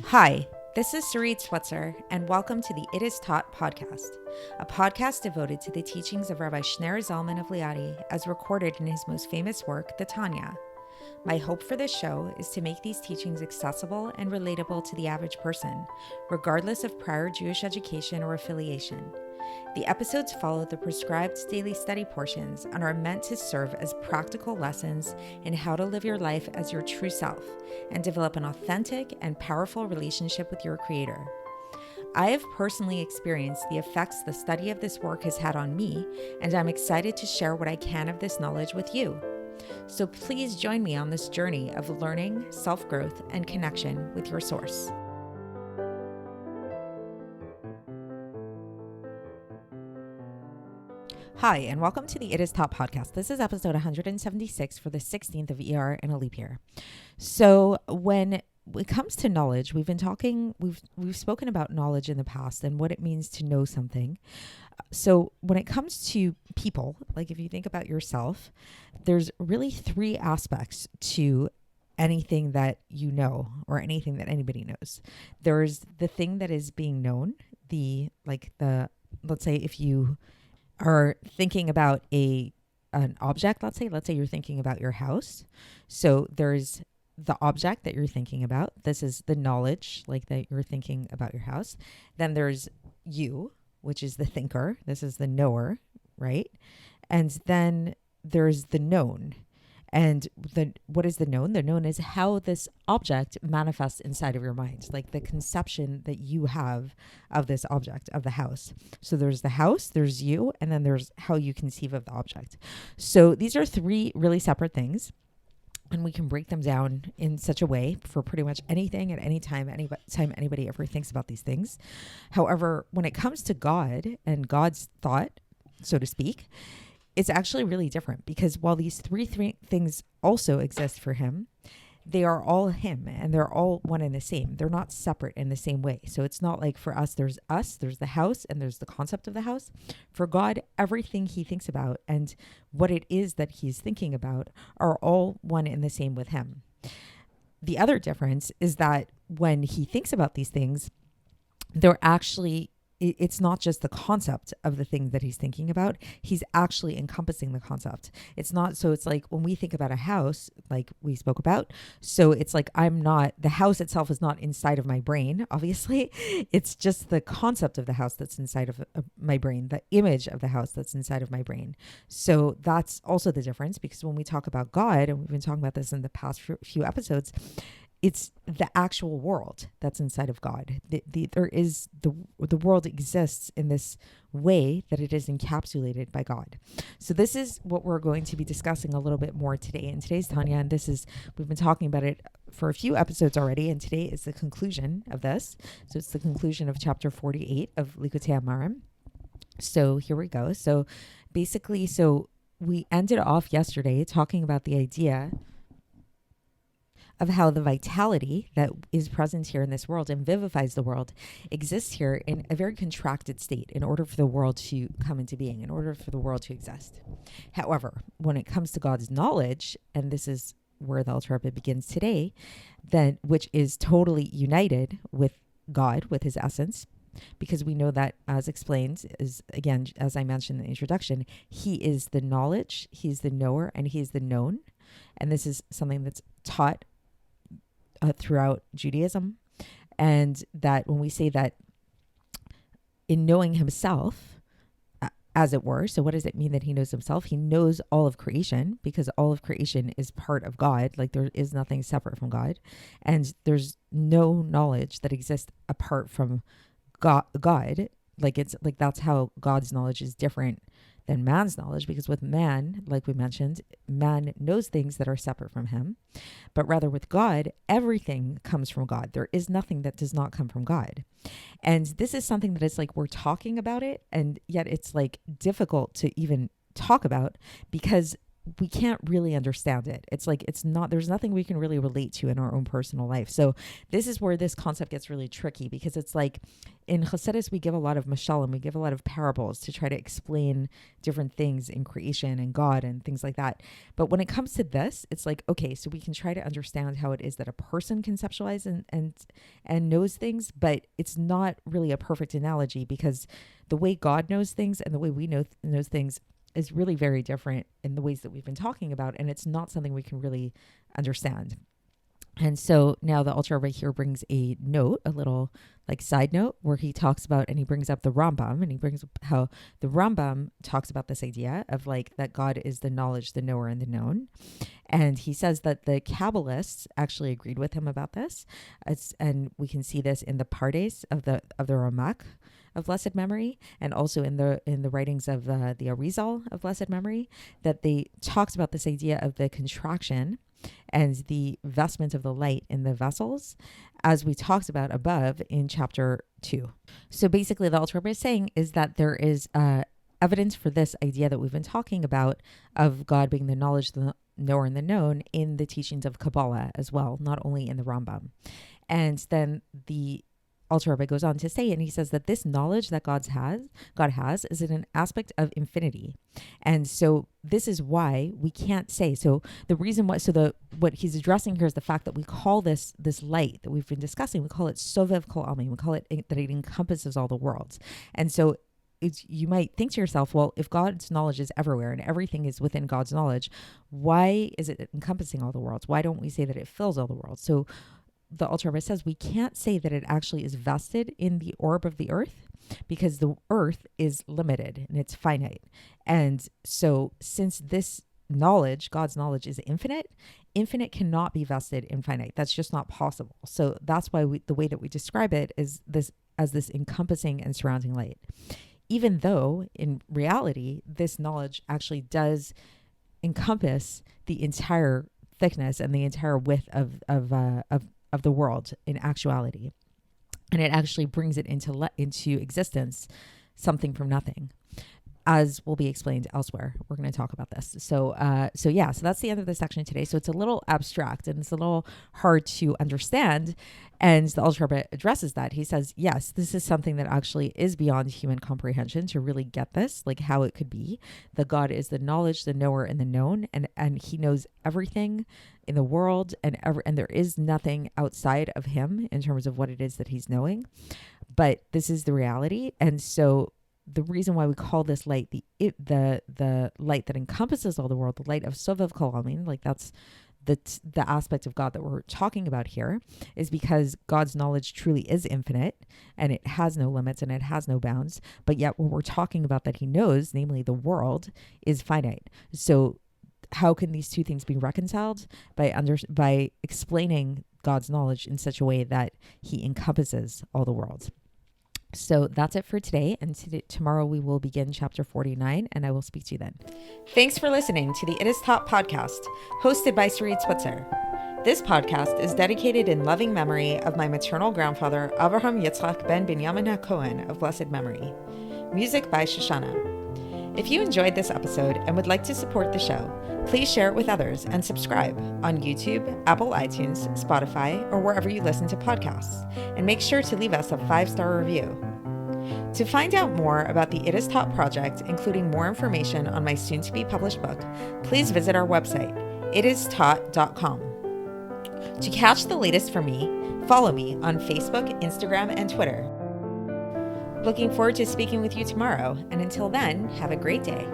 Hi, this is Sarit Switzer, and welcome to the It Is Taught podcast, a podcast devoted to the teachings of Rabbi Shneur Zalman of Liadi as recorded in his most famous work, the Tanya. My hope for this show is to make these teachings accessible and relatable to the average person, regardless of prior Jewish education or affiliation. The episodes follow the prescribed daily study portions and are meant to serve as practical lessons in how to live your life as your true self and develop an authentic and powerful relationship with your Creator. I have personally experienced the effects the study of this work has had on me, and I'm excited to share what I can of this knowledge with you. So please join me on this journey of learning, self-growth, and connection with your source. Hi, and welcome to the It Is Taught podcast. This is episode 176 for the 16th of Iyar in a leap year. So when it comes to knowledge, we've spoken about knowledge in the past and what it means to know something. So when it comes to people, like if you think about yourself, there's really three aspects to anything that you know or anything that anybody knows. There's the thing that is being known, let's say if you are thinking about an object, let's say you're thinking about your house. So there's the object that you're thinking about. This is the knowledge, like that you're thinking about your house. Then there's you, which is the thinker. This is the knower, right? And then there's the known. And what is the known? The known is how this object manifests inside of your mind, like the conception that you have of this object, of the house. So there's the house, there's you, and then there's how you conceive of the object. So these are three really separate things. And we can break them down in such a way for pretty much anything at any time, anytime anybody ever thinks about these things. However, when it comes to God and God's thought, so to speak, it's actually really different, because while these three things also exist for him, they are all him and they're all one and the same. They're not separate in the same way. So it's not like for us, there's the house, and there's the concept of the house. For God, everything he thinks about and what it is that he's thinking about are all one and the same with him. The other difference is that when he thinks about these things, it's not just the concept of the thing that he's thinking about. He's actually encompassing the concept. It's like when we think about a house, like we spoke about, so it's like the house itself is not inside of my brain, obviously. It's just the concept of the house that's inside of my brain, the image of the house that's inside of my brain. So that's also the difference, because when we talk about God, and we've been talking about this in the past few episodes, it's the actual world that's inside of God. The world exists in this way that it is encapsulated by God. So this is what we're going to be discussing a little bit more today in today's Tanya. And we've been talking about it for a few episodes already. And today is the conclusion of this. So it's the conclusion of chapter 48 of Likkutei Amarim. So here we go. So basically, we ended off yesterday talking about the idea of how the vitality that is present here in this world and vivifies the world exists here in a very contracted state in order for the world to come into being, in order for the world to exist. However, when it comes to God's knowledge, and this is where the Alter Rebbe begins today, which is totally united with God, with his essence, because we know that, as explained, is again, as I mentioned in the introduction, he is the knowledge, he's the knower, and he is the known. And this is something that's taught throughout Judaism, and that when we say that in knowing himself, as it were, so what does it mean that he knows himself? He knows all of creation, because all of creation is part of God. Like there is nothing separate from God, and there's no knowledge that exists apart from God. Like that's how God's knowledge is different than man's knowledge, because with man, like we mentioned, man knows things that are separate from him, but rather with God, everything comes from God. There is nothing that does not come from God. And this is something that is like, we're talking about it, and yet it's like difficult to even talk about, because we can't really understand it. It's like, there's nothing we can really relate to in our own personal life. So this is where this concept gets really tricky, because it's like in Chassidus, we give a lot of mashalim, we give a lot of parables to try to explain different things in creation and God and things like that. But when it comes to this, it's like, okay, so we can try to understand how it is that a person conceptualizes and knows things, but it's not really a perfect analogy, because the way God knows things and the way we knows things is really very different in the ways that we've been talking about, and it's not something we can really understand. And so now the Alter Rebbe here brings a note, a little like side note, where he talks about, and he brings up the Rambam, and he brings up how the Rambam talks about this idea of like that God is the knowledge, the knower, and the known. And he says that the Kabbalists actually agreed with him about this. And we can see this in the Pardes of the Ramak of blessed memory, and also in the writings of the Arizal of blessed memory, that they talked about this idea of the contraction and the vestment of the light in the vessels, as we talked about above in chapter 2. So basically, the Alter Rebbe is saying is that there is evidence for this idea that we've been talking about of God being the knowledge, the knower, and the known in the teachings of Kabbalah as well, not only in the Rambam. And then the Alter Rebbe goes on to say, and he says that this knowledge that God has is an aspect of infinity. And so this is why we can't say, so the reason why, what he's addressing here is the fact that we call this light that we've been discussing, we call it Sovev Kol Almin, we call it that it encompasses all the worlds. And so you might think to yourself, well, if God's knowledge is everywhere and everything is within God's knowledge, why is it encompassing all the worlds? Why don't we say that it fills all the worlds? So the Alter Rebbe says we can't say that it actually is vested in the orb of the earth, because the earth is limited and it's finite. And so since this knowledge, God's knowledge, is infinite cannot be vested in finite. That's just not possible. So that's why the way that we describe it is this as this encompassing and surrounding light. Even though in reality, this knowledge actually does encompass the entire thickness and the entire width of the world in actuality, and it actually brings it into existence, something from nothing, as will be explained elsewhere. We're going to talk about this. So that's the end of the section today. So it's a little abstract and it's a little hard to understand. And the Alter Rebbe addresses that. He says, yes, this is something that actually is beyond human comprehension to really get this, like how it could be that God is the knowledge, the knower, and the known, and he knows everything in the world, and there is nothing outside of him in terms of what it is that he's knowing. But this is the reality. And so the reason why we call this light the light that encompasses all the world, the light of Sovev Kol Almin, like that's the aspect of God that we're talking about here, is because God's knowledge truly is infinite and it has no limits and it has no bounds. But yet what we're talking about that he knows, namely the world, is finite. So how can these two things be reconciled? By explaining God's knowledge in such a way that he encompasses all the world. So that's it for today. And tomorrow we will begin chapter 49, and I will speak to you then. Thanks for listening to the It Is Taught podcast, hosted by Sarit Switzer. This podcast is dedicated in loving memory of my maternal grandfather, Avraham Yitzchak ben Binyamin HaKohen of blessed memory. Music by Shoshana. If you enjoyed this episode and would like to support the show, please share it with others and subscribe on YouTube, Apple iTunes, Spotify, or wherever you listen to podcasts. And make sure to leave us a 5-star review. To find out more about the It Is Taught project, including more information on my soon-to-be published book, please visit our website, itistaught.com. To catch the latest from me, follow me on Facebook, Instagram, and Twitter. Looking forward to speaking with you tomorrow, and until then, have a great day.